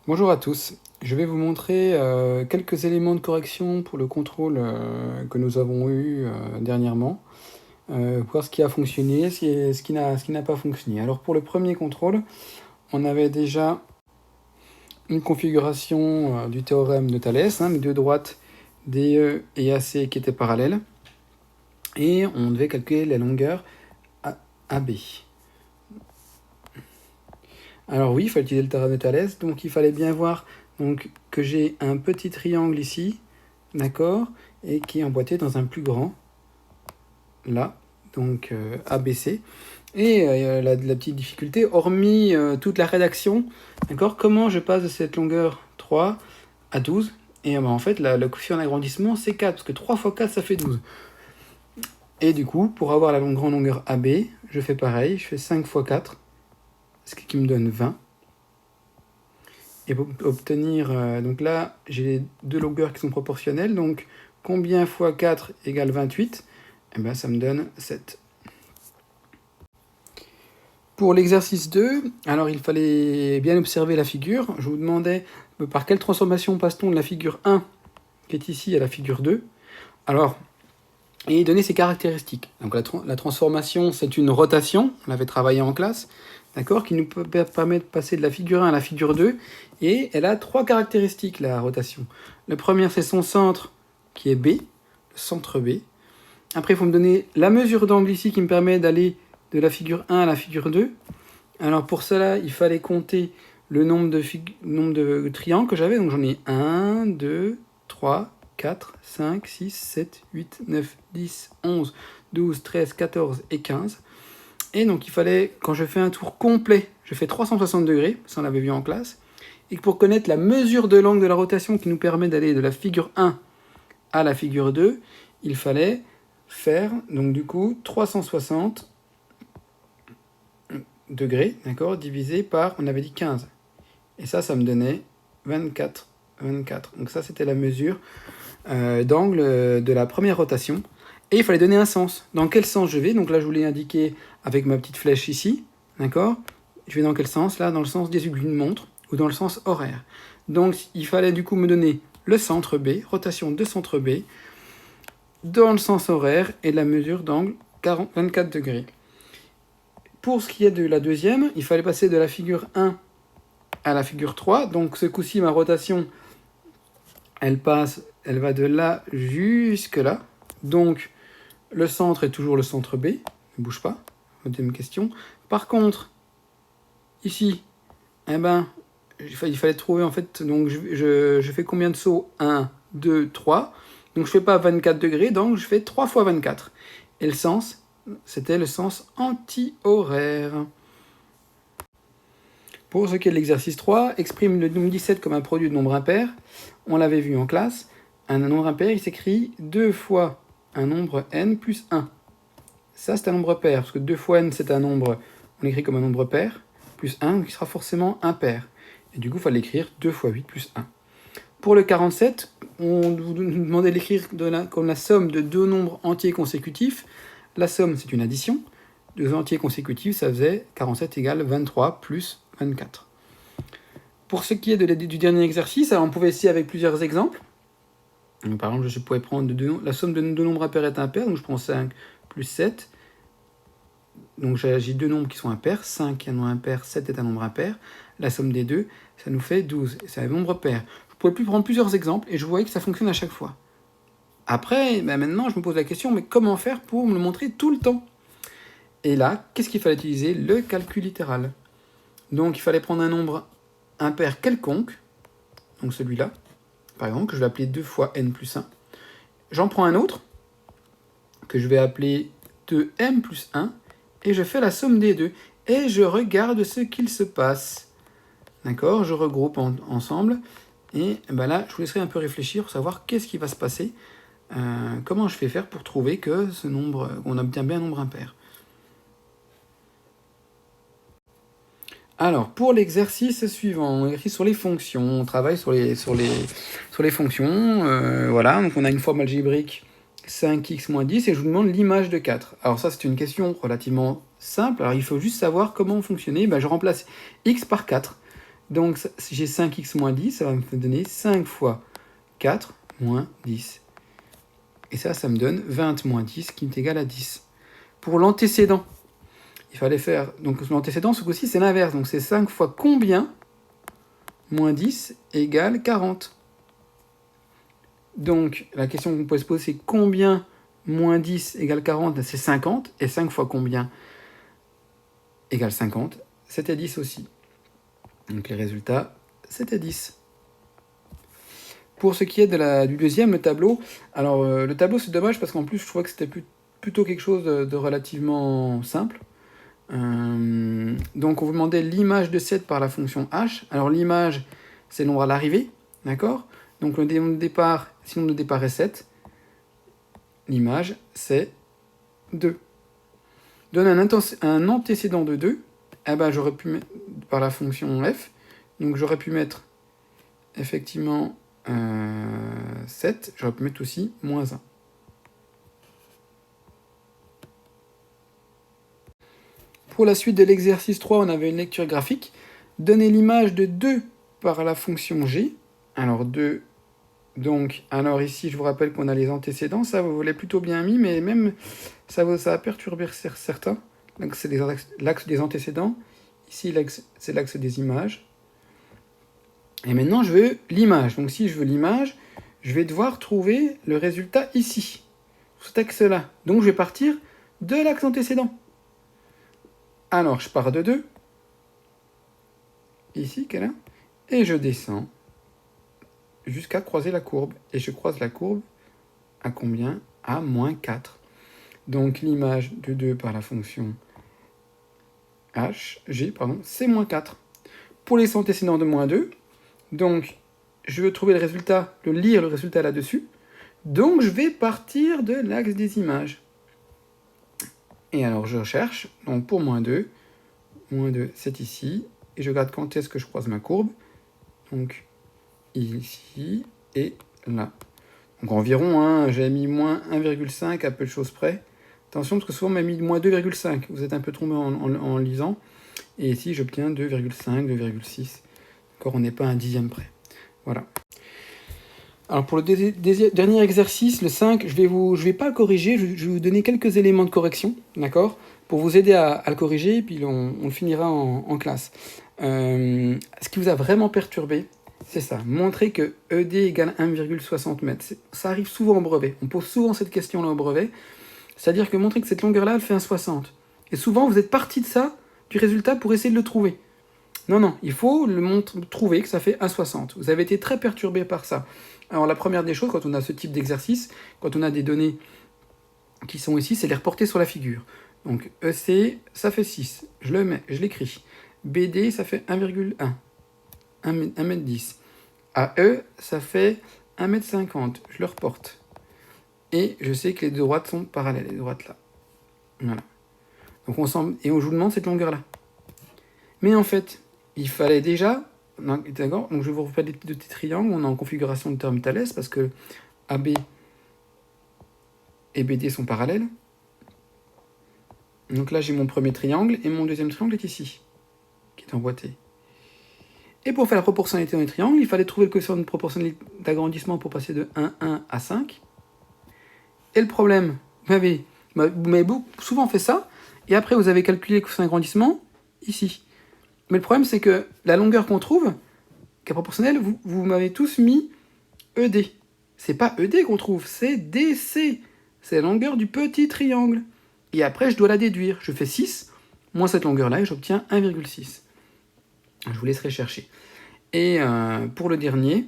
Bonjour à tous, je vais vous montrer quelques éléments de correction pour le contrôle que nous avons eu dernièrement, voir ce qui a fonctionné, ce qui n'a pas fonctionné. Alors pour le premier contrôle, on avait déjà une configuration du théorème de Thalès, les deux droites DE et AC qui étaient parallèles, et on devait calculer la longueur AB. Alors oui, il fallait utiliser le théorème de Thalès, donc il fallait bien voir que j'ai un petit triangle ici, d'accord, et qui est emboîté dans un plus grand, là, donc ABC. Et la petite difficulté, hormis toute la rédaction, d'accord, comment je passe de cette longueur 3 à 12, et en fait, le coefficient d'agrandissement, c'est 4, parce que 3 fois 4, ça fait 12. Et du coup, pour avoir la grande longueur AB, je fais pareil, je fais 5 fois 4, ce qui me donne 20. Et pour obtenir, donc là, j'ai deux longueurs qui sont proportionnelles, donc combien fois 4 égale 28? Eh bien, ça me donne 7. Pour l'exercice 2, alors il fallait bien observer la figure. Je vous demandais par quelle transformation passe-t-on de la figure 1, qui est ici, à la figure 2. Alors, et donner ses caractéristiques. Donc la transformation, c'est une rotation, on l'avait travaillé en classe, d'accord, qui nous permet de passer de la figure 1 à la figure 2, et elle a trois caractéristiques, la rotation. Le premier, c'est son centre, qui est B, le centre B. Après, il faut me donner la mesure d'angle ici, qui me permet d'aller de la figure 1 à la figure 2. Alors pour cela, il fallait compter le nombre de triangles que j'avais, donc j'en ai 1, 2, 3, 4, 5, 6, 7, 8, 9, 10, 11, 12, 13, 14 et 15. Et donc il fallait, quand je fais un tour complet, je fais 360 degrés, ça on l'avait vu en classe, et pour connaître la mesure de l'angle de la rotation qui nous permet d'aller de la figure 1 à la figure 2, il fallait faire, donc du coup, 360 degrés, d'accord, divisé par, on avait dit 15. Et ça me donnait 24. Donc ça, c'était la mesure d'angle de la première rotation. Et il fallait donner un sens. Dans quel sens je vais? Donc là, je vous l'ai indiqué avec ma petite flèche ici. D'accord? Je vais dans quel sens? Là, dans le sens des aiguilles d'une montre ou dans le sens horaire. Donc, il fallait du coup me donner le centre B, rotation de centre B, dans le sens horaire et la mesure d'angle 24 degrés. Pour ce qui est de la deuxième, il fallait passer de la figure 1 à la figure 3. Donc ce coup-ci, ma rotation, elle va de là jusque là. Donc le centre est toujours le centre B, ne bouge pas, deuxième question. Par contre, ici, eh ben, il fallait trouver en fait, donc je fais combien de sauts? 1, 2, 3. Donc je fais pas 24 degrés, donc je fais 3 fois 24. Et le sens, c'était le sens anti-horaire. Pour ce qui est de l'exercice 3, exprime le nombre 17 comme un produit de nombres impairs. On l'avait vu en classe. Un nombre impair, il s'écrit 2 fois un nombre n plus 1. Ça, c'est un nombre pair, parce que 2 fois n, c'est un nombre, on l'écrit comme un nombre pair, plus 1, donc il sera forcément impair. Et du coup, il fallait l'écrire 2 fois 8 plus 1. Pour le 47, on nous demandait de l'écrire comme la somme de deux nombres entiers consécutifs. La somme, c'est une addition. Deux entiers consécutifs, ça faisait 47 égale 23 plus 24. Pour ce qui est du dernier exercice, alors on pouvait essayer avec plusieurs exemples. Donc, par exemple, je pourrais prendre la somme de deux nombres impairs est impair, donc je prends 5 plus 7. Donc j'ai deux nombres qui sont impairs, 5 est un nombre impair, 7 est un nombre impair. La somme des deux, ça nous fait 12, et c'est un nombre pair. Je pourrais prendre plusieurs exemples, et je voyais que ça fonctionne à chaque fois. Après, maintenant, je me pose la question, mais comment faire pour me le montrer tout le temps? Et là, qu'est-ce qu'il fallait utiliser? Le calcul littéral. Donc il fallait prendre un nombre impair quelconque, donc celui-là, par exemple, que je vais appeler 2 fois n plus 1. J'en prends un autre, que je vais appeler 2m plus 1, et je fais la somme des deux, et je regarde ce qu'il se passe. D'accord? Je regroupe ensemble, et ben là, je vous laisserai un peu réfléchir pour savoir qu'est-ce qui va se passer, comment je vais faire pour trouver que ce nombre, on obtient bien un nombre impair. Alors, pour l'exercice suivant, on écrit sur les fonctions, on travaille sur les fonctions, voilà, donc on a une forme algébrique 5x moins 10, et je vous demande l'image de 4. Alors ça, c'est une question relativement simple, alors il faut juste savoir comment fonctionner. Ben, je remplace x par 4, Donc si j'ai 5x moins 10, ça va me donner 5 fois 4 moins 10. Et ça me donne 20 moins 10 qui est égal à 10. Pour l'antécédent, il fallait faire... Donc l'antécédent, ce coup-ci, c'est l'inverse. Donc c'est 5 fois combien moins 10 égale 40. Donc la question qu'on peut se poser, c'est combien moins 10 égale 40? C'est 50. Et 5 fois combien égale 50? C'était 10 aussi. Donc les résultats, c'était 10. Pour ce qui est du deuxième, le tableau, alors le tableau c'est dommage parce qu'en plus je trouvais que c'était plutôt quelque chose de relativement simple. Donc on vous demandait l'image de 7 par la fonction h. Alors l'image c'est le nombre à l'arrivée, d'accord? Donc le nombre de départ, si le nombre de départ est 7, l'image c'est 2. Donne un antécédent de 2, eh ben, j'aurais pu mettre par la fonction f, donc j'aurais pu mettre effectivement 7, j'aurais pu mettre aussi moins 1. Pour la suite de l'exercice 3, on avait une lecture graphique. Donner l'image de 2 par la fonction g. Alors 2, donc, alors ici, je vous rappelle qu'on a les antécédents, ça vous l'avez plutôt bien mis, mais même ça va perturber certains. Donc c'est l'axe des antécédents. Ici, c'est l'axe des images. Et maintenant, je veux l'image. Donc si je veux l'image, je vais devoir trouver le résultat ici, cet axe-là. Donc je vais partir de l'axe antécédent. Alors, je pars de 2. Ici, qu'elle a. Et je descends jusqu'à croiser la courbe. Et je croise la courbe à combien? À moins 4. Donc l'image de 2 par la fonction g, c'est moins 4. Pour les antécédents de moins 2, donc je veux trouver le résultat, lire le résultat là-dessus. Donc je vais partir de l'axe des images. Et alors je recherche, donc pour moins 2 c'est ici, et je regarde quand est-ce que je croise ma courbe. Donc ici et là. Donc environ, j'avais mis moins 1,5 à peu de choses près. Attention, parce que souvent on m'a mis moins 2,5. Vous êtes un peu trompé en lisant. Et ici, j'obtiens 2,5, 2,6. Encore, on n'est pas à un dixième près. Voilà. Alors pour le dernier exercice, le 5, je vais pas le corriger, je vais vous donner quelques éléments de correction, d'accord, pour vous aider à le corriger, et puis on le finira en classe. Ce qui vous a vraiment perturbé, c'est ça, montrer que ED égale 1,60 m. Ça arrive souvent au brevet, on pose souvent cette question-là au brevet, c'est-à-dire que montrer que cette longueur-là, elle fait 1,60. Et souvent, vous êtes parti de ça, du résultat, pour essayer de le trouver. Non, il faut trouver que ça fait 1,60. Vous avez été très perturbé par ça. Alors la première des choses, quand on a ce type d'exercice, quand on a des données qui sont ici, c'est les reporter sur la figure. Donc EC, ça fait 6. Je l'écris. BD, ça fait 1,1. 1m10. AE, ça fait 1m50. Je le reporte. Et je sais que les deux droites sont parallèles, les droites là. Voilà. Donc je vous demande cette longueur-là. Mais en fait, il fallait déjà... D'accord. Donc je vais vous refaire des petits triangles. On est en configuration de terme Thalès parce que AB et BD sont parallèles. Donc là, j'ai mon premier triangle et mon deuxième triangle est ici, qui est emboîté. Et pour faire la proportionnalité dans les triangles, il fallait trouver le coefficient de proportionnalité d'agrandissement pour passer de 1 à 5. Et le problème, vous m'avez souvent fait ça, et après vous avez calculé le coefficient d'agrandissement ici. Mais le problème, c'est que la longueur qu'on trouve, qui est proportionnelle, vous m'avez tous mis ED. C'est pas ED qu'on trouve, c'est DC. C'est la longueur du petit triangle. Et après, je dois la déduire. Je fais 6, moins cette longueur-là, et j'obtiens 1,6. Je vous laisserai chercher. Et pour le dernier,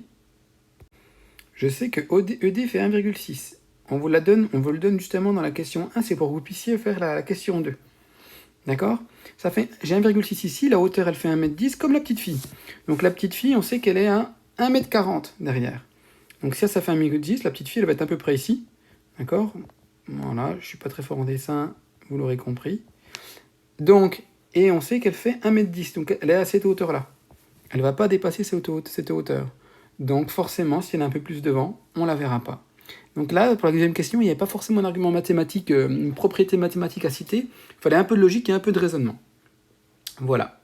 je sais que ED fait 1,6. On vous le donne justement dans la question 1, c'est pour que vous puissiez faire la question 2. D'accord? Ça fait, j'ai 1,6 ici, la hauteur elle fait 1m10 comme la petite fille. Donc la petite fille, on sait qu'elle est à 1m40 derrière. Donc si ça fait 1m10, la petite fille elle va être à peu près ici. D'accord? Voilà, je suis pas très fort en dessin, vous l'aurez compris. Donc, et on sait qu'elle fait 1m10, donc elle est à cette hauteur-là. Elle ne va pas dépasser cette hauteur. Donc forcément, si elle est un peu plus devant, on ne la verra pas. Donc là, pour la deuxième question, il n'y avait pas forcément un argument mathématique, une propriété mathématique à citer. Il fallait un peu de logique et un peu de raisonnement. Voilà.